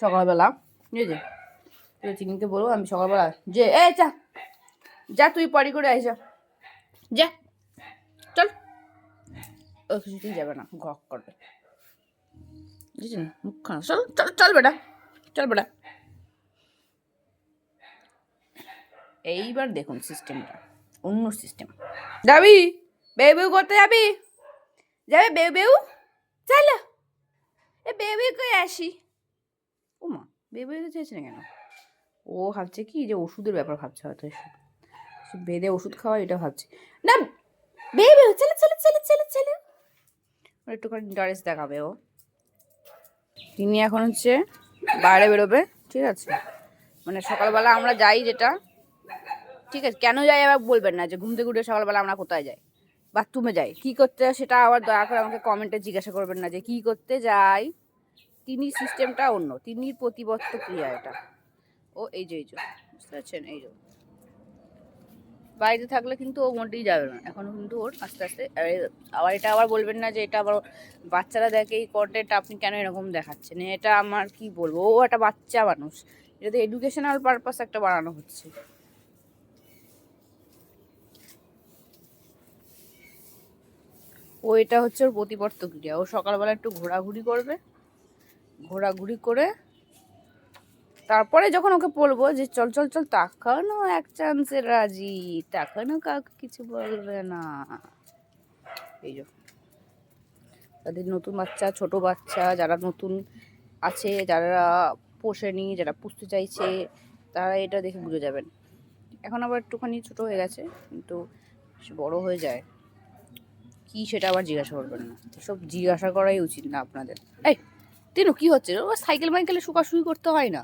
সকালবেলা বুঝেছি, তুই চিনিকে বলবো আমি সকালবেলা যে চা যা তুই পরি করে আইসা যা চল, ও কিছুতেই যাবে না, ঘক করবে বুঝেছি, মুখ খানা চল চল চল বেটা, চল বেটা। এইবার দেখুন সিস্টেমটা অন্য সিস্টেম। যাবি বেউ বেউ করতে যাবি, যাবে বেউ বেউ, চলো এ বেউ বেউ করে আসি। ও মা বেউ বেউ চাইছে না কেন? ও ভাবছে কি যে ওষুধের ব্যাপার ভাবছে হয়তো, বেদে ওষুধ খাওয়া এটা ভাবছে না। বেউ বেউ চলো চলো চলো চলো চলো, একটুখানি ইন্টারেস্ট দেখাবে ও। তিনি এখন হচ্ছে বাইরে বেরোবে, ঠিক আছে, মানে সকালবেলা আমরা যাই যেটা, ঠিক আছে, কেন যাই আবার বলবেন না যে ঘুম থেকে উঠে সকালবেলা আমরা কোথায় যাই, বাথরুমে যাই, কি করতে সেটা আবার দয়া করে আমাকে কমেন্টে জিজ্ঞাসা করবেন না যে কি করতে যাই। তিনি সিস্টেমটা অন্য, তিনি প্রতিবর্ত ক্রিয়া এটা। ও এই যে বুঝতে পারছেন, এই যে বাড়িতে থাকলে কিন্তু ও মোটেই যাবে না, এখন কিন্তু ওর আস্তে আস্তে। আবার এটা আবার বলবেন না যে এটা আবার বাচ্চারা দেখে এই কন্টেন্ট আপনি কেন এরকম দেখাচ্ছেন, এটা আমার কি বলবো, ও একটা বাচ্চা মানুষ, এটা এডুকেশনাল পারপাস একটা বানানো হচ্ছে। ও এটা হচ্ছে ওর প্রতিবর্ত ক্রিয়া, ও সকালবেলা একটু ঘোরাঘুরি করবে, ঘোরাঘুরি করে তারপরে যখন ওকে বলবো যে চল চল চল, তখনও এক চান্সে রাজি, তখনও কাউকে কিছু বলবে না। এই যে তাদের নতুন বাচ্চা, ছোট বাচ্চা যারা নতুন আছে, যারা পোষেনি, যারা পুষতে চাইছে, তারা এটা দেখে বুঝে যাবেন। এখন আবার একটুখানি ছোট হয়ে গেছে, কিন্তু বড় হয়ে যায় কি সেটা আবার জিজ্ঞাসা করবেন না, এসব জিজ্ঞাসা করাই উচিত না আপনাদের। এই তিনু কি হচ্ছে, ও সাইকেল মাইকেলে শুকাশুকি করতে হয় না।